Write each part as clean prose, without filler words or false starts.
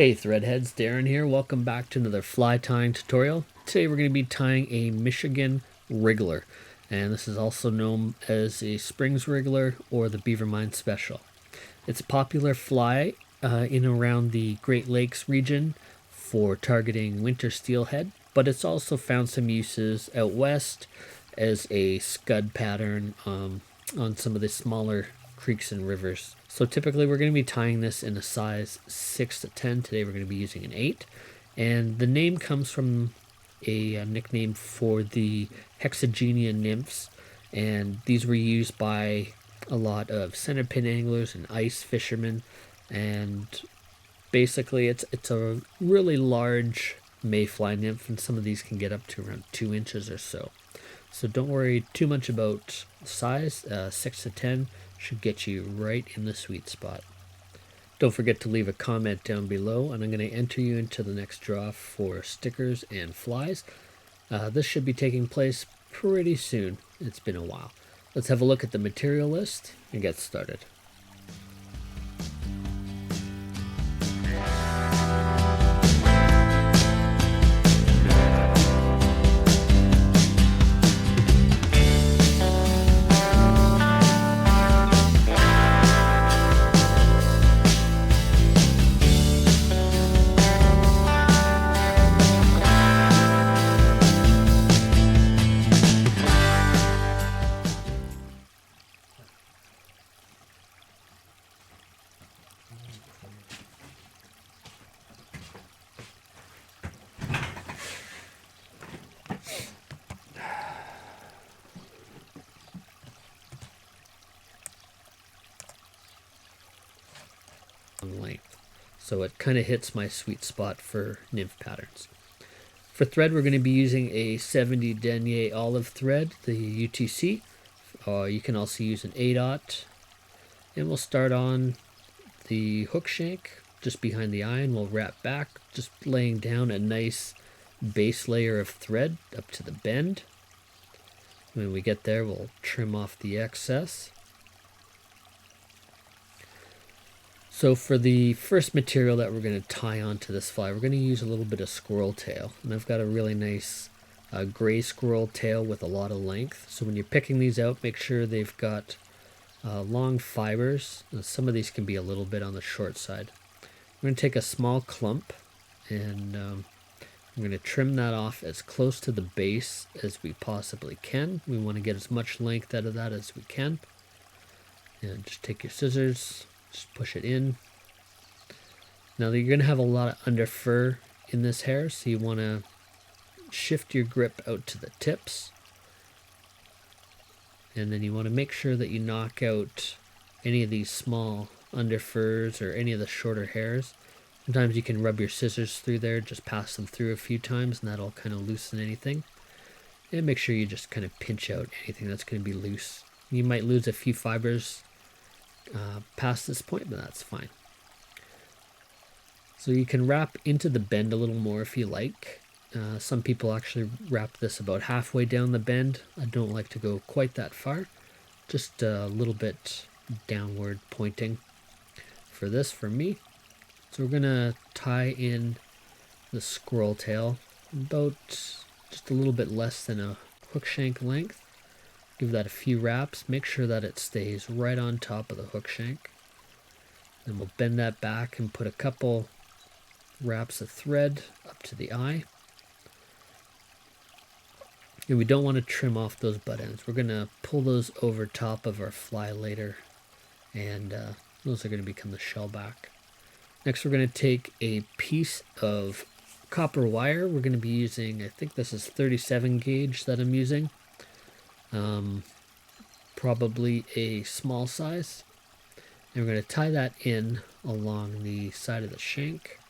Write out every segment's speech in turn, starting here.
Hey threadheads, Darren here. Welcome back to another fly tying tutorial. Today we're going to be tying a Michigan Wriggler, and this is also known as a Springs Wriggler or the Beaver Mine Special. It's a popular fly in around the Great Lakes region for targeting winter steelhead, but it's also found some uses out west as a scud pattern on some of the smaller creeks and rivers. So typically we're going to be tying this in a size 6 to 10. Today we're going to be using an 8. And the name comes from a nickname for the Hexagenia nymphs. And these were used by a lot of centerpin anglers and ice fishermen. And basically it's a really large mayfly nymph, and some of these can get up to around 2 inches or so. So don't worry too much about size. 6 to 10 should get you right in the sweet spot. Don't forget to leave a comment down below, and I'm going to enter you into the next draw for stickers and flies. This should be taking place pretty soon. It's been a while. Let's have a look at the material list and get started. Length, so it kind of hits my sweet spot for nymph patterns. For thread, we're going to be using a 70 denier olive thread, the UTC. You can also use an 8/0, and we'll start on the hook shank just behind the eye, and we'll wrap back, just laying down a nice base layer of thread up to the bend. When we get there, we'll trim off the excess. So for the first material that we're going to tie onto this fly, we're going to use a little bit of squirrel tail. And I've got a really nice gray squirrel tail with a lot of length. So when you're picking these out, make sure they've got long fibers. Some of these can be a little bit on the short side. We're going to take a small clump, and I'm going to trim that off as close to the base as we possibly can. We want to get as much length out of that as we can. And just take your scissors. Just push it in. Now you're going to have a lot of under fur in this hair, so you want to shift your grip out to the tips. And then you want to make sure that you knock out any of these small under furs or any of the shorter hairs. Sometimes you can rub your scissors through there, just pass them through a few times, and that'll kind of loosen anything. And make sure you just kind of pinch out anything that's going to be loose. You might lose a few fibers past this point, but that's fine. So you can wrap into the bend a little more if you like. Some people actually wrap this about halfway down the bend. I don't like to go quite that far, just a little bit downward pointing for this for me. So we're gonna tie in the squirrel tail about just a little bit less than a hook shank length. Give that a few wraps. Make sure that it stays right on top of the hook shank. Then we'll bend that back and put a couple wraps of thread up to the eye. And we don't want to trim off those butt ends. We're going to pull those over top of our fly later, and those are going to become the shell back. Next, we're going to take a piece of copper wire. We're going to be using, I think this is 37 gauge that I'm using. Probably a small size, and we're going to tie that in along the side of the shank.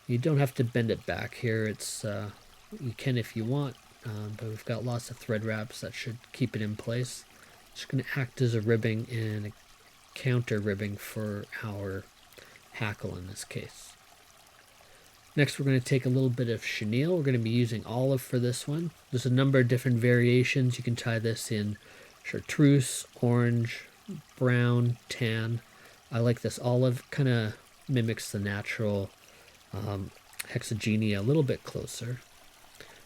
You don't have to bend it back here. It's you can if you want, but we've got lots of thread wraps that should keep it in place. It's going to act as a ribbing and a counter ribbing for our hackle in this case. Next, we're going to take a little bit of chenille. We're going to be using olive for this one. There's a number of different variations. You can tie this in chartreuse, orange, brown, tan. I like this olive, kind of mimics the natural Hexagenia a little bit closer.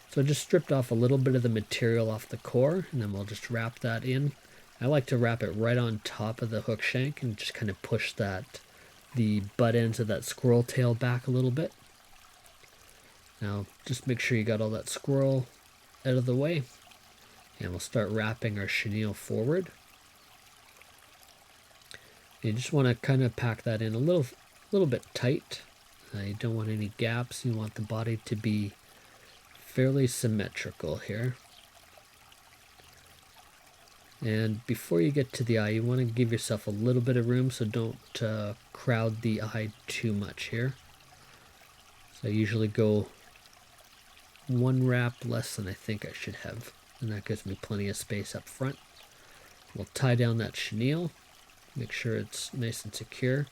So I just stripped off a little bit of the material off the core, and then we'll just wrap that in. I like to wrap it right on top of the hook shank and just kind of push the butt ends of that squirrel tail back a little bit. Now just make sure you got all that squirrel out of the way, and we'll start wrapping our chenille forward. You just want to kind of pack that in a little bit tight. You don't want any gaps. You want the body to be fairly symmetrical here. And before you get to the eye, you want to give yourself a little bit of room, so don't crowd the eye too much here. So I usually go one wrap less than I think I should have, and that gives me plenty of space up front. We'll tie down that chenille, make sure it's nice and secure,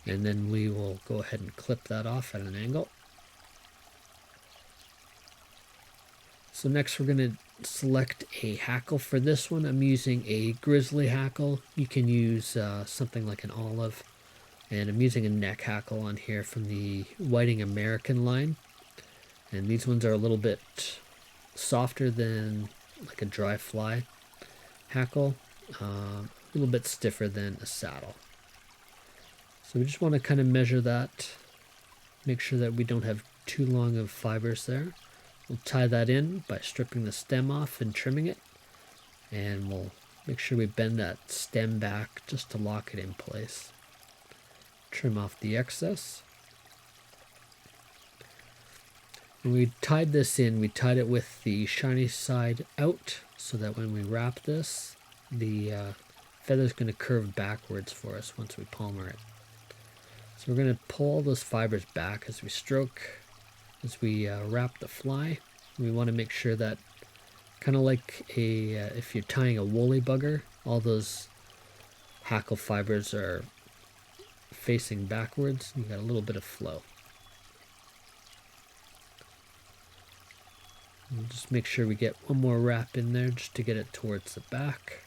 and then we will go ahead and clip that off at an angle. So next we're going to select a hackle. For this one I'm using a Grizzly hackle. You can use something like an olive, and I'm using a neck hackle on here from the Whiting American line, and these ones are a little bit softer than like a dry fly hackle, a little bit stiffer than a saddle. So we just want to kind of measure that, make sure that we don't have too long of fibers there. We'll tie that in by stripping the stem off and trimming it, and we'll make sure we bend that stem back just to lock it in place. Trim off the excess. When we tied this in, we tied it with the shiny side out, so that when we wrap this, the feather's going to curve backwards for us once we palmer it. So we're going to pull all those fibers back as we stroke, as we wrap the fly. We want to make sure that, kind of like if you're tying a woolly bugger, all those hackle fibers are facing backwards. You got a little bit of flow. And just make sure we get one more wrap in there just to get it towards the back.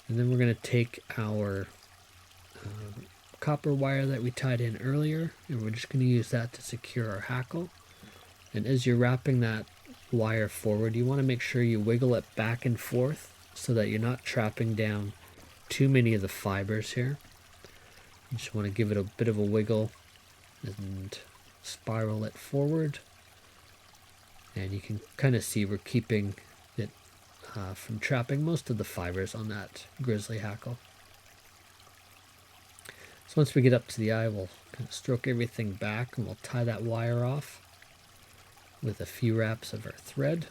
And then we're going to take our copper wire that we tied in earlier, and we're just going to use that to secure our hackle. And as you're wrapping that wire forward, you want to make sure you wiggle it back and forth so that you're not trapping down too many of the fibers here. You just want to give it a bit of a wiggle and spiral it forward, and you can kind of see we're keeping it from trapping most of the fibers on that Grizzly hackle. So once we get up to the eye, we'll kind of stroke everything back, and we'll tie that wire off with a few wraps of our thread.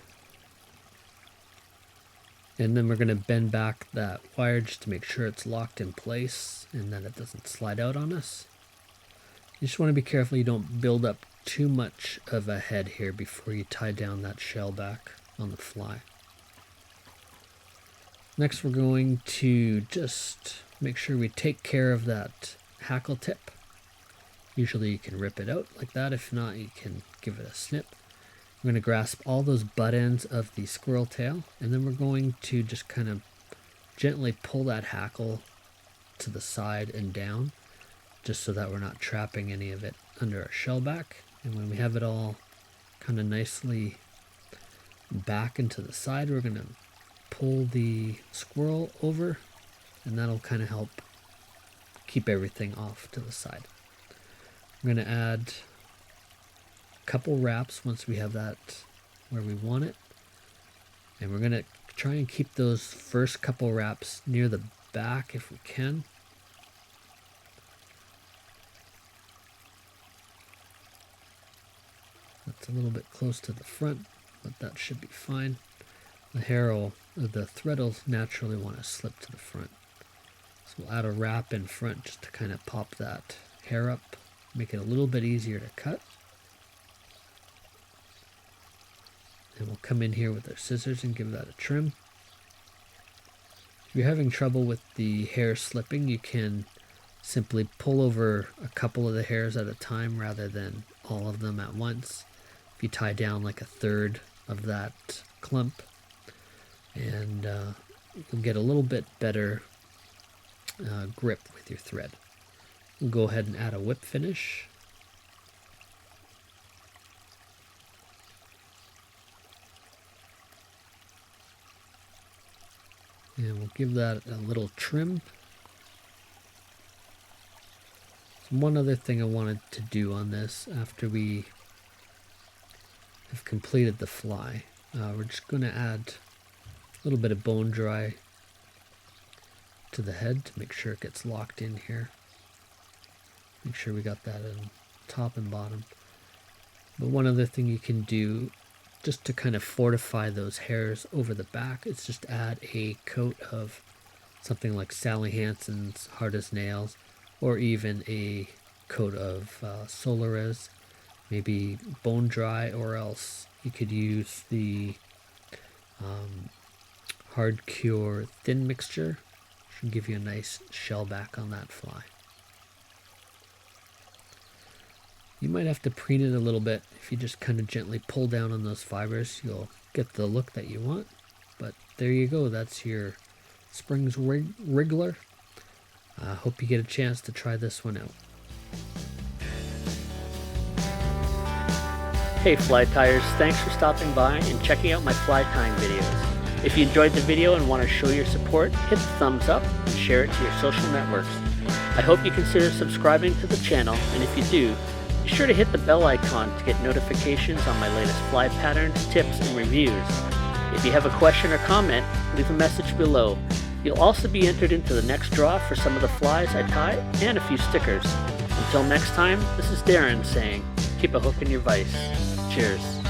And then we're going to bend back that wire just to make sure it's locked in place and that it doesn't slide out on us. You just want to be careful you don't build up too much of a head here before you tie down that shell back on the fly. Next we're going to just make sure we take care of that hackle tip. Usually you can rip it out like that. If not, you can give it a snip. We're going to grasp all those butt ends of the squirrel tail, and then we're going to just kind of gently pull that hackle to the side and down, just so that we're not trapping any of it under our shell back. And when we have it all kind of nicely back into the side, we're going to pull the squirrel over, and that'll kind of help keep everything off to the side. I'm going to add a couple wraps once we have that where we want it, and we're going to try and keep those first couple wraps near the back if we can. That's a little bit close to the front, but that should be fine. The thread will naturally want to slip to the front. So we'll add a wrap in front just to kind of pop that hair up, make it a little bit easier to cut. And we'll come in here with our scissors and give that a trim. If you're having trouble with the hair slipping, you can simply pull over a couple of the hairs at a time rather than all of them at once. If you tie down like a third of that clump, and you'll get a little bit better grip with your thread. We'll go ahead and add a whip finish. And we'll give that a little trim. So one other thing I wanted to do on this after we have completed the fly, we're just going to add a little bit of bone dry to the head to make sure it gets locked in here. Make sure we got that in top and bottom. But one other thing you can do just to kind of fortify those hairs over the back is just add a coat of something like Sally Hansen's Hard as Nails, or even a coat of Solares, maybe bone dry, or else you could use the Hard Cure thin mixture. Should give you a nice shell back on that fly. You might have to preen it a little bit. If you just kind of gently pull down on those fibers, you'll get the look that you want. But there you go, that's your Springs Wriggler. I hope you get a chance to try this one out. Hey fly tiers, thanks for stopping by and checking out my fly tying videos. If you enjoyed the video and want to show your support, hit the thumbs up and share it to your social networks. I hope you consider subscribing to the channel, and if you do, be sure to hit the bell icon to get notifications on my latest fly patterns, tips, and reviews. If you have a question or comment, leave a message below. You'll also be entered into the next draw for some of the flies I tie and a few stickers. Until next time, this is Darren saying, keep a hook in your vise. Cheers.